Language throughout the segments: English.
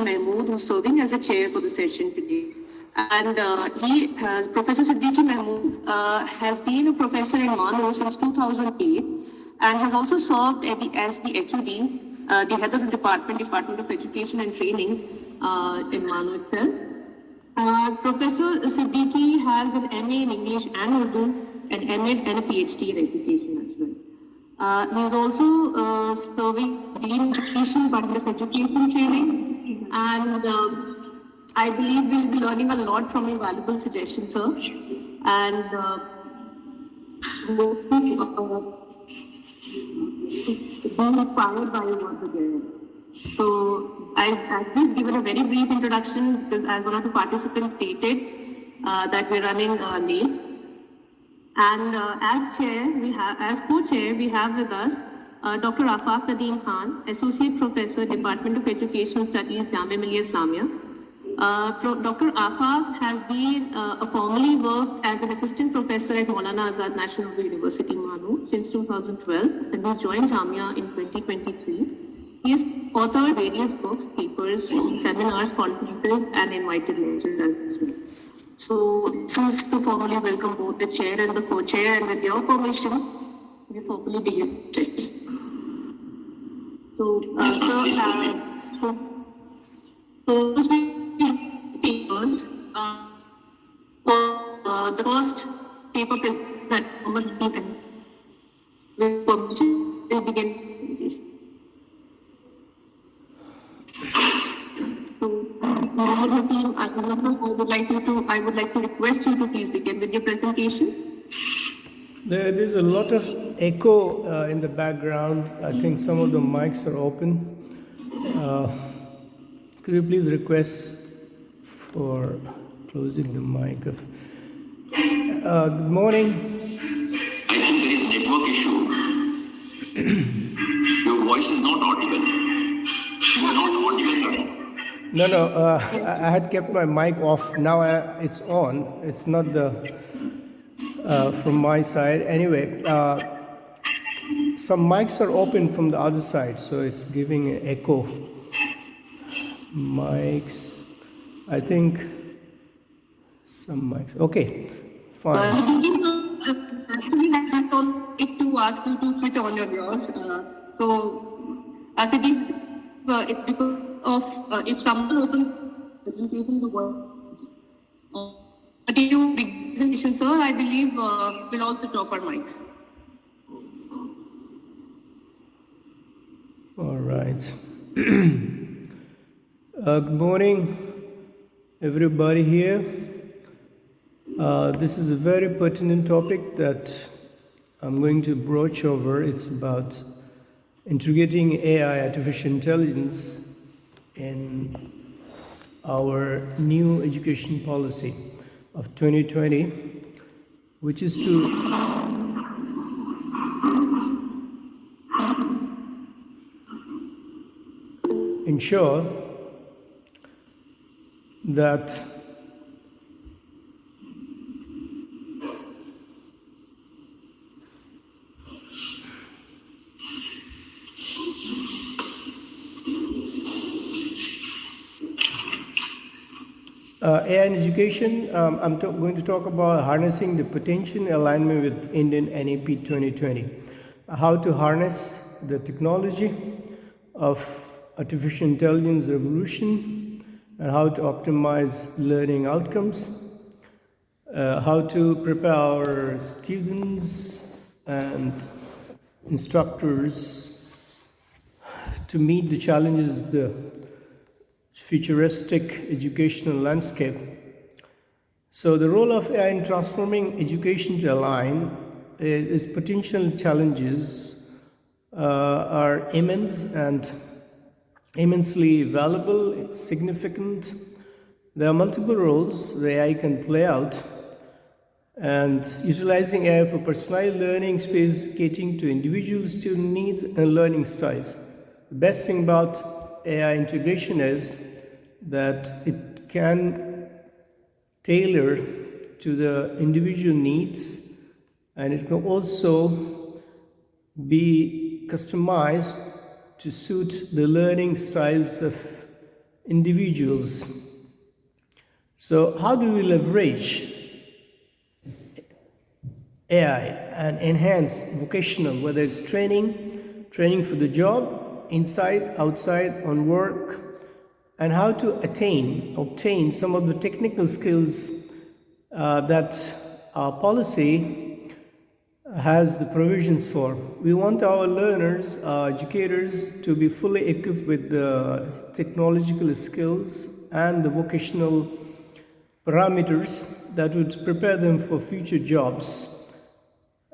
Mahmood, who's serving as a chair for the session today. And Professor Siddiqui Mahmood has been a professor in Mano since 2008 and has also served as the HOD, the head of the Department of Education and Training in Mano itself. Professor Siddiqui has an MA in English and Urdu, an MA and a PhD in education as well. He is also serving Dean Education, Department of Education Training, and I believe we'll be learning a lot from your valuable suggestions, sir. And being inspired by your work again. So I've just given a very brief introduction because as one of the participants stated that we're running late. And as co-chair, we have with us Dr. Afaq Nadeem Khan, Associate Professor, Department of Educational Studies, Jamia Millia, Islamia. Dr. Afaq has been formerly worked as an assistant professor at Maulana Azad National University, Manu, since 2012, and has joined Jamia in 2023. He has authored various books, papers, seminars, conferences, and invited lectures as well. So, choose to formally welcome both the chair and the co-chair, and with your permission, we formally begin. So, papers for the first paper that was given. With permission, we begin. I would like to request you to please begin with your presentation. There's a lot of echo in the background. I think some of the mics are open. Could you please request for closing the mic? Good morning. I think there is network issue. Your voice is not audible. You are not audible. No, I had kept my mic off. Now it's on. It's not the from my side. Anyway, some mics are open from the other side, so it's giving an echo. Mics, I think some mics. Okay, fine. Actually, I just wanted to ask you to switch on yours. I think it's because of if someone opens presentation to work, you presentation, sir, I believe we'll also drop our mics. All right. Good morning, everybody here. This is a very pertinent topic that I'm going to broach over. It's about integrating AI, artificial intelligence, in our new education policy of 2020, which is to ensure that AI in education, I'm going to talk about harnessing the potential in alignment with Indian NEP 2020. How to harness the technology of artificial intelligence revolution and how to optimize learning outcomes, how to prepare our students and instructors to meet the challenges the futuristic educational landscape. So the role of AI in transforming education to align its potential challenges are immense and immensely valuable, significant. There are multiple roles the AI can play out, and utilizing AI for personalized learning space catering to individual student needs and learning styles. The best thing about AI integration is that it can tailor to the individual needs, and it can also be customized to suit the learning styles of individuals. So how do we leverage AI and enhance vocational, whether it's training for the job, inside, outside, on work, and how to obtain some of the technical skills that our policy has the provisions for. We want our learners, our educators, to be fully equipped with the technological skills and the vocational parameters that would prepare them for future jobs.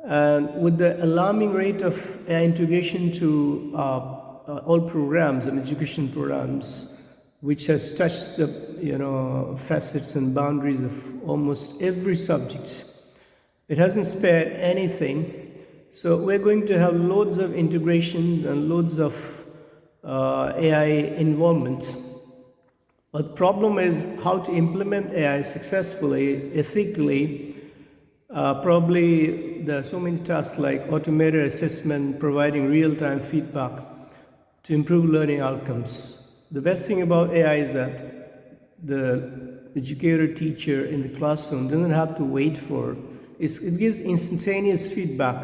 And with the alarming rate of AI integration to all programs and education programs, which has touched the facets and boundaries of almost every subject, it hasn't spared anything. So we're going to have loads of integration and loads of AI involvement. But the problem is how to implement AI successfully, ethically. Probably there are so many tasks like automated assessment, providing real-time feedback to improve learning outcomes. The best thing about AI is that the educator, teacher in the classroom doesn't have to wait for it gives instantaneous feedback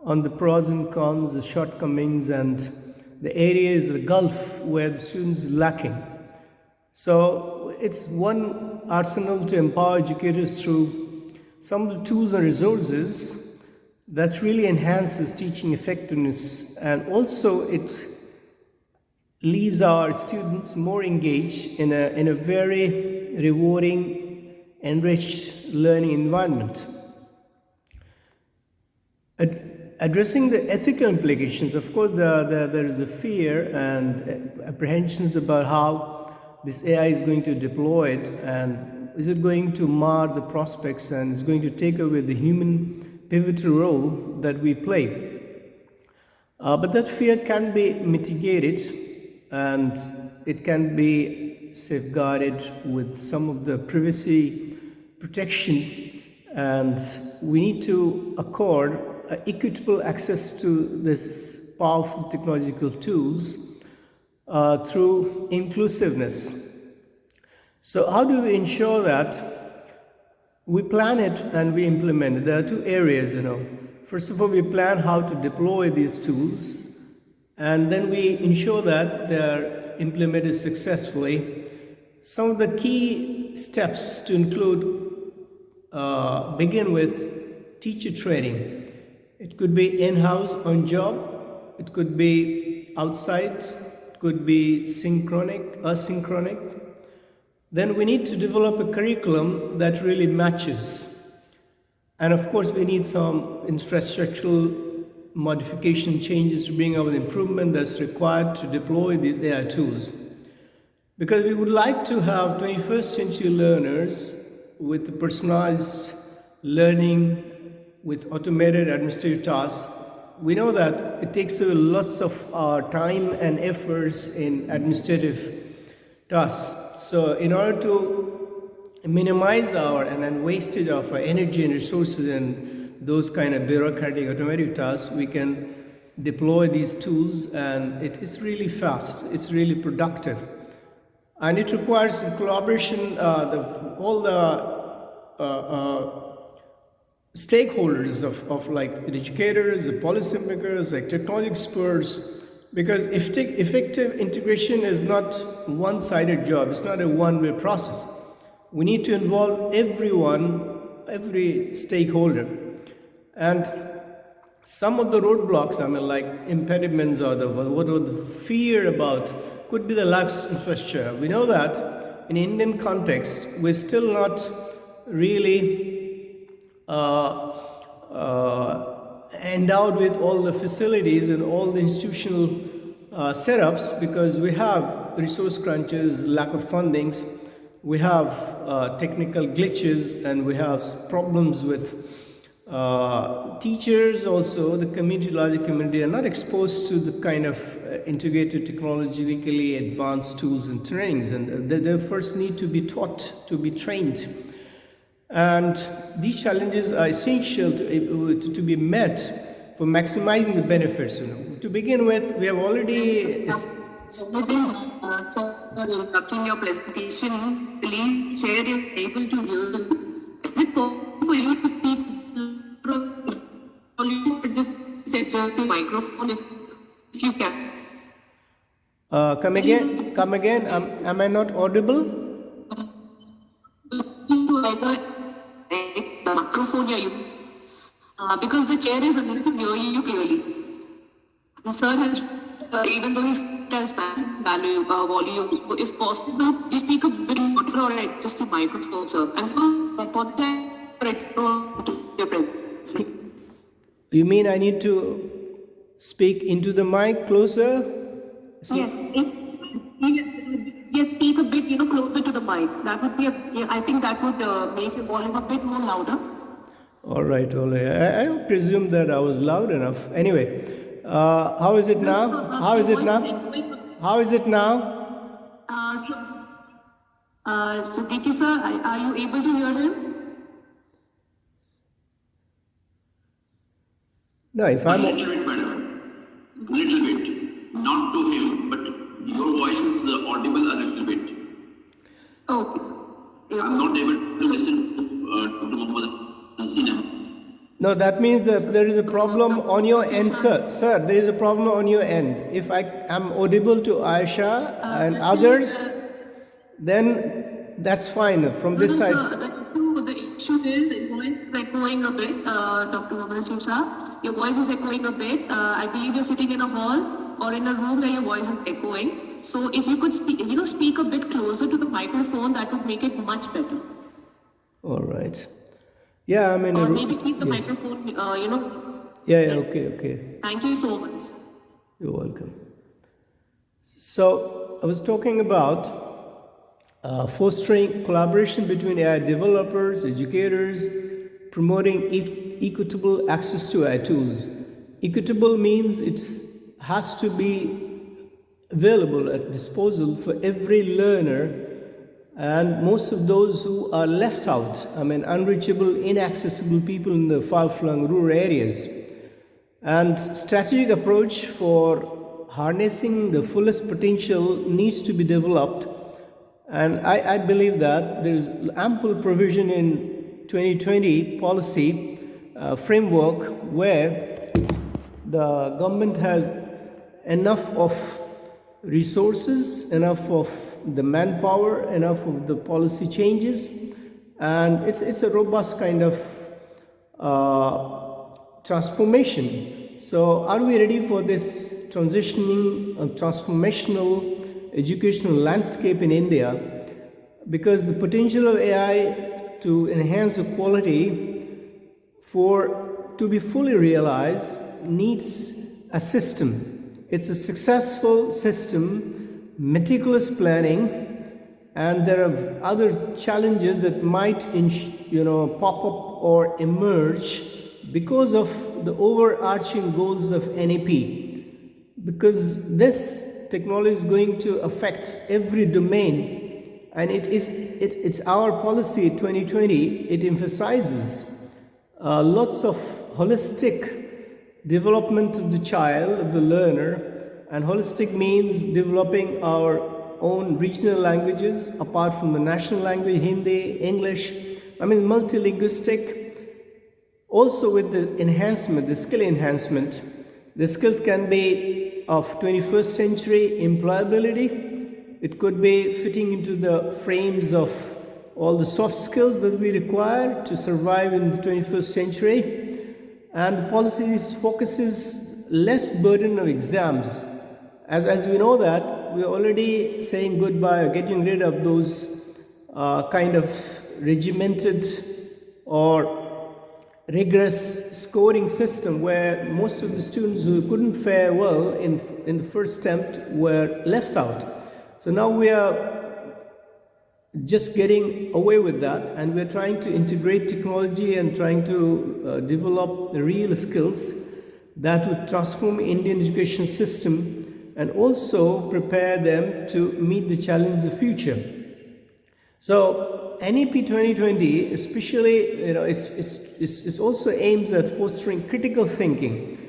on the pros and cons, the shortcomings, and the areas, the gulf where the students are lacking. So it's one arsenal to empower educators through some of the tools and resources that really enhances teaching effectiveness, and also it leaves our students more engaged in a very rewarding, enriched learning environment. Addressing the ethical implications, of course, there is a fear and apprehensions about how this AI is going to deploy it, and is it going to mar the prospects and is going to take away the human pivotal role that we play. But that fear can be mitigated and it can be safeguarded with some of the privacy protection, and we need to accord equitable access to this powerful technological tools through inclusiveness. So how do we ensure that we plan it and we implement it? There are two areas, First of all, we plan how to deploy these tools, and then we ensure that they are implemented successfully. Some of the key steps to include begin with teacher training. It could be in-house, on job, it could be outside, it could be asynchronic. Then we need to develop a curriculum that really matches. And of course, we need some infrastructural modification changes to bring about improvement that's required to deploy these AI tools. Because we would like to have 21st century learners with personalized learning, with automated administrative tasks. We know that it takes lots of time and efforts in administrative tasks. So in order to minimize and wastage of our energy and resources in those kind of bureaucratic automatic tasks, we can deploy these tools, and it's really fast, it's really productive. And it requires collaboration of all the stakeholders of like educators, the policymakers, like technology experts, because effective integration is not one-sided job, it's not a one-way process. We need to involve everyone, every stakeholder. And some of the roadblocks, like impediments or the fear about could be the lack of infrastructure. We know that in Indian context, we're still not really endowed with all the facilities and all the institutional setups, because we have resource crunches, lack of fundings, we have technical glitches, and we have problems with teachers also. The community, larger community, are not exposed to the kind of integrated technologically advanced tools and trainings, and they first need to be taught, to be trained. And these challenges are essential to be met for maximizing the benefits. To begin with, we have already Interrupting your presentation, the lead chair is able to hear you. Is it possible for you to speak? Or you could just adjust the microphone if you can. Come again. Am I not audible? Either the microphone you because the chair is unable to hear you clearly. And sir has, even though he has massive volume, so if possible, you speak a bit louder or adjust the microphone, sir. And for apologize for your presence. You mean I need to speak into the mic closer? Yes, yes, speak a bit, closer to the mic. That would be, I think that would make your volume a bit more louder. All right. I presume that I was loud enough. Anyway, how is it now? How is it now? So Diki sir, are you able to hear him? No, if I'm... A little bit better. Little bit. Not to him, but your voice is audible a little bit. Okay. I'm not able to listen to Muhammad Hasina. No, that means that there is a problem on your end, sir. Sir, there is a problem on your end. If I am audible to Aisha and others, then that's fine from this side. The issue is your voice is echoing a bit, Dr. Muhammad Hasina sir. Your voice is echoing a bit. I believe you're sitting in a hall or in a room where your voice is echoing. So if you could speak a bit closer to the microphone, that would make it much better. All right. Yeah, I'm in or a room. Maybe keep the microphone, Yeah, okay. Thank you so much. You're welcome. So, I was talking about fostering collaboration between AI developers, educators, promoting equitable access to AI tools. Equitable means it has to be available at disposal for every learner, and most of those who are left out, unreachable, inaccessible people in the far-flung rural areas. And strategic approach for harnessing the fullest potential needs to be developed. And I believe that there is ample provision in 2020 policy framework where the government has enough of resources, enough of the manpower, enough of the policy changes, and it's a robust kind of transformation. So are we ready for this transformational educational landscape in India? Because the potential of AI to enhance the quality to be fully realized needs a system. It's a successful system, meticulous planning, and there are other challenges that might pop up or emerge because of the overarching goals of NEP. Because this technology is going to affect every domain, and it's our policy 2020. It emphasizes lots of holistic development of the child, of the learner, and holistic means developing our own regional languages apart from the national language, Hindi, English, multilinguistic. Also with the enhancement, the skill enhancement, the skills can be of 21st century employability. It could be fitting into the frames of all the soft skills that we require to survive in the 21st century. And the policy focuses less burden of exams. As we know that, we're already saying goodbye or getting rid of those kind of regimented or rigorous scoring system where most of the students who couldn't fare well in the first attempt were left out. So now we are just getting away with that, and we're trying to integrate technology and trying to develop real skills that would transform Indian education system and also prepare them to meet the challenge of the future. So NEP 2020 especially is also aims at fostering critical thinking.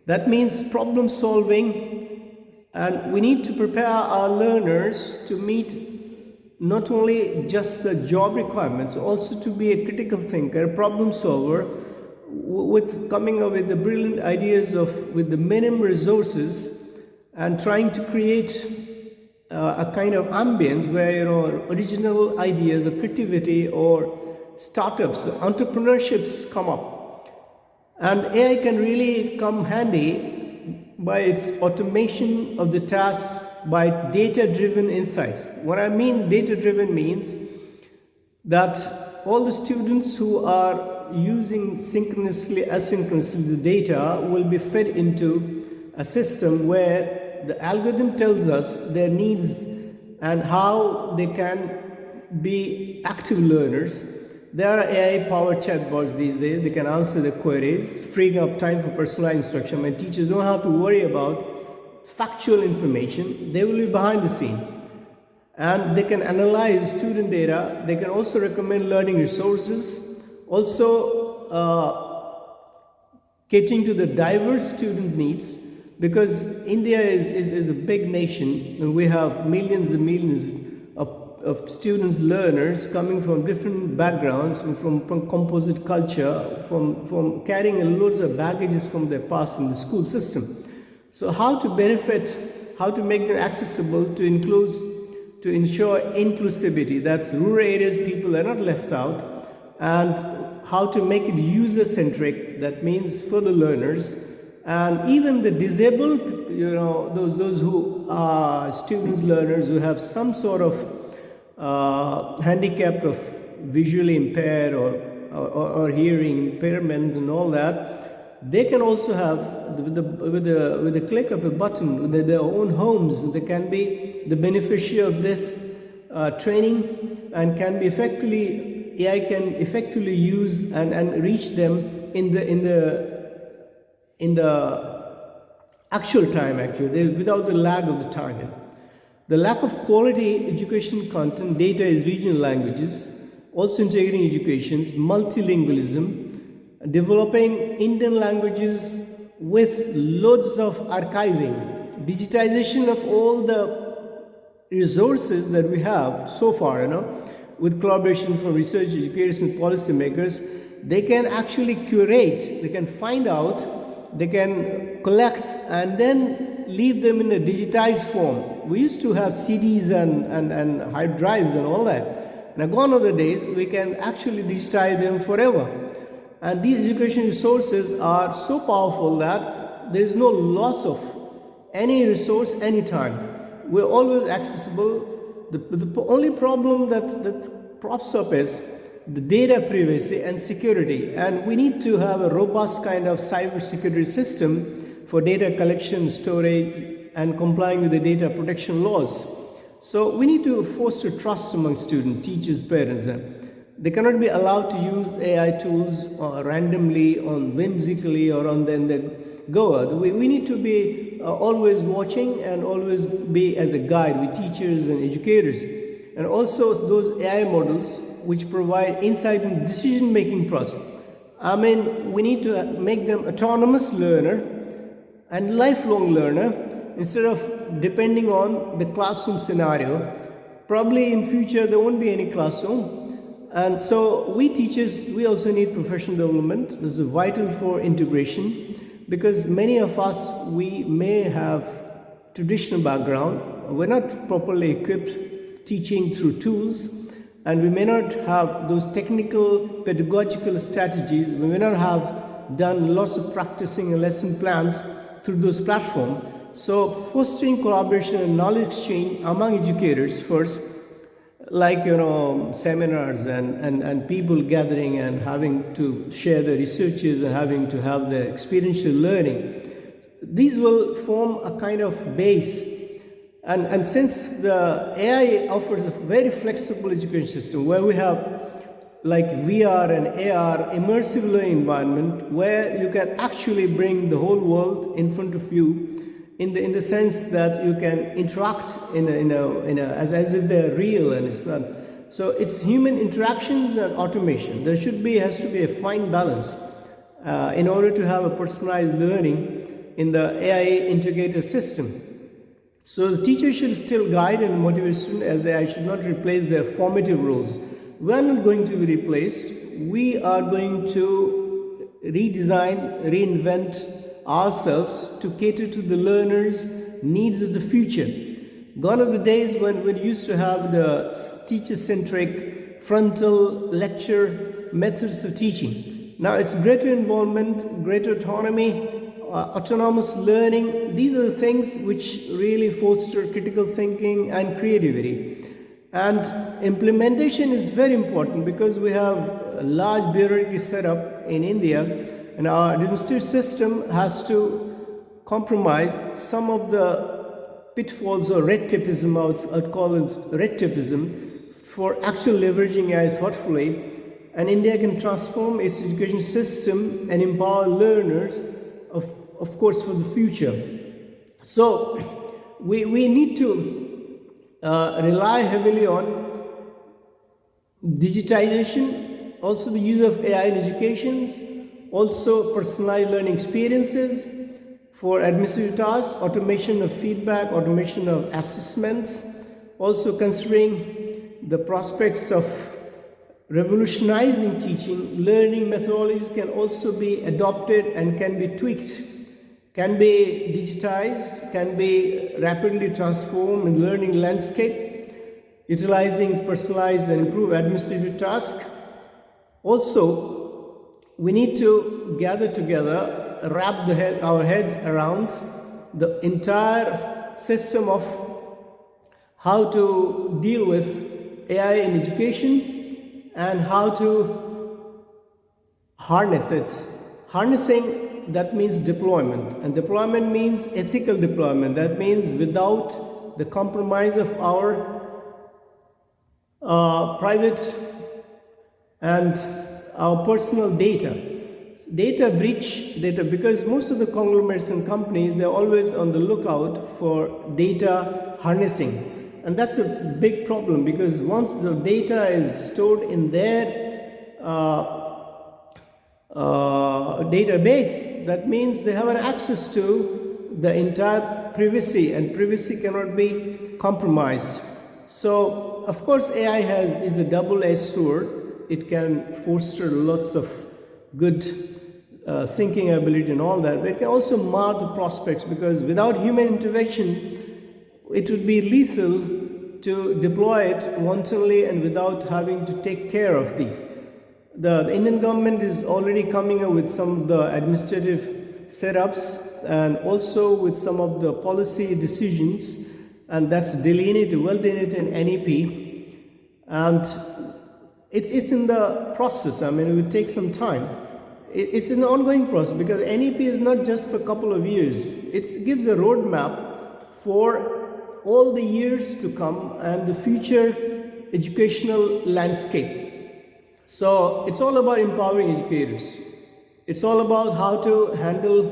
That means problem solving And we need to prepare our learners to meet not only just the job requirements, also to be a critical thinker, a problem solver, with coming up with the brilliant ideas with the minimum resources, and trying to create a kind of ambience where original ideas or creativity or startups, entrepreneurships come up. And AI can really come handy by its automation of the tasks, by data-driven insights. What I mean data-driven means that all the students who are using synchronously, asynchronously the data will be fed into a system where the algorithm tells us their needs and how they can be active learners. There are AI-powered chatbots these days. They can answer the queries, freeing up time for personalized instruction. My teachers don't have to worry about factual information. They will be behind the scene. And they can analyze student data. They can also recommend learning resources. Also, catering to the diverse student needs, because India is a big nation, and we have millions and millions of students, learners coming from different backgrounds, from composite culture, from carrying loads of baggages from their past in the school system. So how to benefit, how to make them accessible, to ensure inclusivity, that's rural areas, people are not left out, and how to make it user-centric, that means for the learners, and even the disabled, those who are students, learners who have some sort of handicap of visually impaired or hearing impairment and all that, they can also have, with the click of a button, with their own homes, they can be the beneficiary of this training, and can be AI can effectively use and reach them in the actual time, without the lag of the time. The lack of quality education content, data is regional languages, also integrating educations, multilingualism, developing Indian languages with loads of archiving, digitization of all the resources that we have so far, with collaboration from research, educators and policymakers. They can actually curate, they can find out, they can collect, and then leave them in a digitized form. We used to have CDs and hard drives and all that. Now gone are the days, we can actually digitize them forever. And these education resources are so powerful that there is no loss of any resource anytime. We're always accessible. The only problem that props up is the data privacy and security. And we need to have a robust kind of cyber security system for data collection, storage, and complying with the data protection laws. So we need to foster trust among students, teachers, parents. They cannot be allowed to use AI tools randomly, whimsically, or on the go. We need to be always watching and always be as a guide with teachers and educators. And also those AI models which provide insight in decision-making process. We need to make them autonomous learner and lifelong learner, instead of depending on the classroom scenario. Probably in future there won't be any classroom, and so we teachers, we also need professional development. This is vital for integration, because many of us, we may have traditional background, we're not properly equipped teaching through tools, and we may not have those technical pedagogical strategies, we may not have done lots of practicing and lesson plans through those platforms. So fostering collaboration and knowledge exchange among educators first, like seminars and people gathering and having to share the researches and having to have the experiential learning. These will form a kind of base. And since the AI offers a very flexible education system where we have like VR and AR immersive learning environment, where you can actually bring the whole world in front of you, in the sense that you can interact as if they're real, and it's not. So it's human interactions and automation. There has to be a fine balance in order to have a personalized learning in the AI integrated system. So the teacher should still guide and motivate students as I should not replace their formative roles. We are not going to be replaced. We are going to redesign, reinvent ourselves to cater to the learners' needs of the future. Gone are the days when we used to have the teacher-centric frontal lecture methods of teaching. Now it's greater involvement, greater autonomy, autonomous learning. These are the things which really foster critical thinking and creativity. And implementation is very important because we have a large bureaucracy set up in India, and our administrative system has to compromise some of the pitfalls or red tapeism, I'd call it red tapeism, for actual leveraging AI thoughtfully. And India can transform its education system and empower learners, of course, for the future. So we need to rely heavily on digitization, also the use of AI in education, also personalized learning experiences for administrative tasks, automation of feedback, automation of assessments, also considering the prospects of revolutionizing teaching. Learning methodologies can also be adopted and can be tweaked, can be digitized, can be rapidly transformed in learning landscape, utilizing personalized and improved administrative tasks. Also, we need to gather together, wrap our heads around the entire system of how to deal with AI in education and how to harness it. Harnessing, that means deployment, and deployment means ethical deployment. That means without the compromise of our private and our personal data. Data breach, because most of the conglomerates and companies, they're always on the lookout for data harnessing. And that's a big problem, because once the data is stored in their database, that means they have an access to the entire privacy, and privacy cannot be compromised. So, of course, AI is a double-edged sword. It can foster lots of good thinking ability and all that, but it can also mar the prospects, because without human intervention, it would be lethal to deploy it wantonly and without having to take care of these. The Indian government is already coming up with some of the administrative setups and also with some of the policy decisions, and that's delineated, well delineated in NEP, and it's in the process. I mean, it will take some time. It's an ongoing process, because NEP is not just for a couple of years. It gives a roadmap for all the years to come and the future educational landscape. So it's all about empowering educators. It's all about how to handle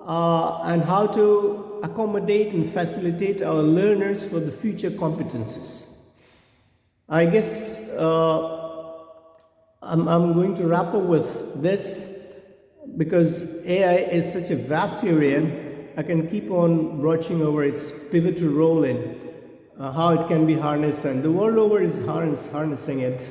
and how to accommodate and facilitate our learners for the future competencies. I guess I'm going to wrap up with this, because AI is such a vast area. I can keep on broaching over its pivotal role in how it can be harnessed, and the world over is harnessing it.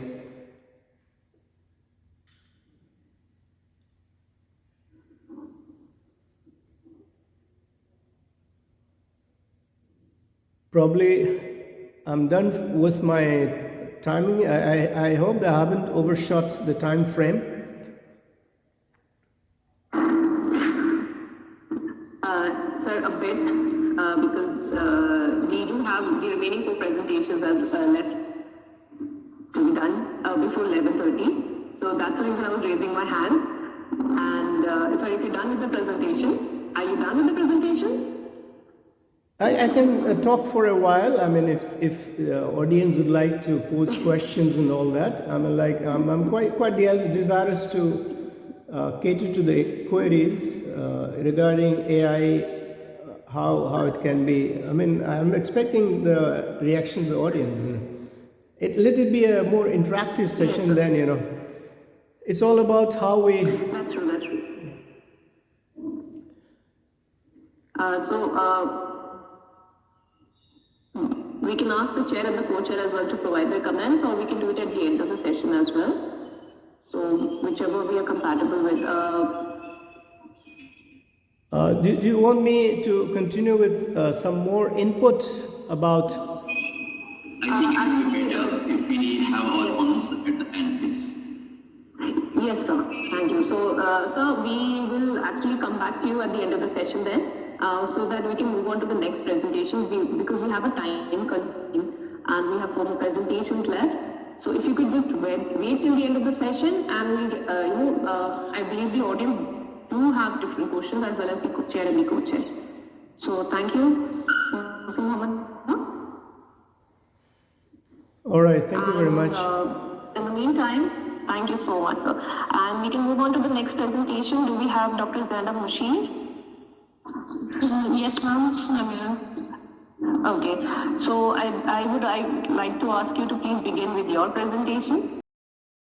Probably I'm done with my timing. I hope I haven't overshot the time frame. Sir, a bit, because we do have the remaining 4 presentations as left to be done before 11:30. So that's the reason I was raising my hand. And sir, if you're done with the presentation, are you done with the presentation? I can talk for a while. I mean, if the audience would like to pose questions and all that, I mean, I'm quite desirous to cater to the queries regarding AI, how it can be. I mean, I'm expecting the reaction of the audience. Let it be a more interactive session than, it's all about how we... That's true, that's true. We can ask the chair and the co-chair as well to provide their comments, or we can do it at the end of the session as well. So whichever we are compatible with. Do you want me to continue with some more input about? I think it would be better if we have our comments at the end, please. Yes, sir. Thank you. So, sir, we will actually come back to you at the end of the session then, so that we can move on to the next presentation, because we have a time constraint and we have 4 more presentations left. So if you could just wait till the end of the session, and I believe the audience do have different questions as well as the chair and the co-chair. So thank you. All right, thank you very much. In the meantime, thank you so much, sir. And we can move on to the next presentation. Do we have Dr. Zainab Mushir? Yes, ma'am. I'm here. Okay. So I would like to ask you to please begin with your presentation.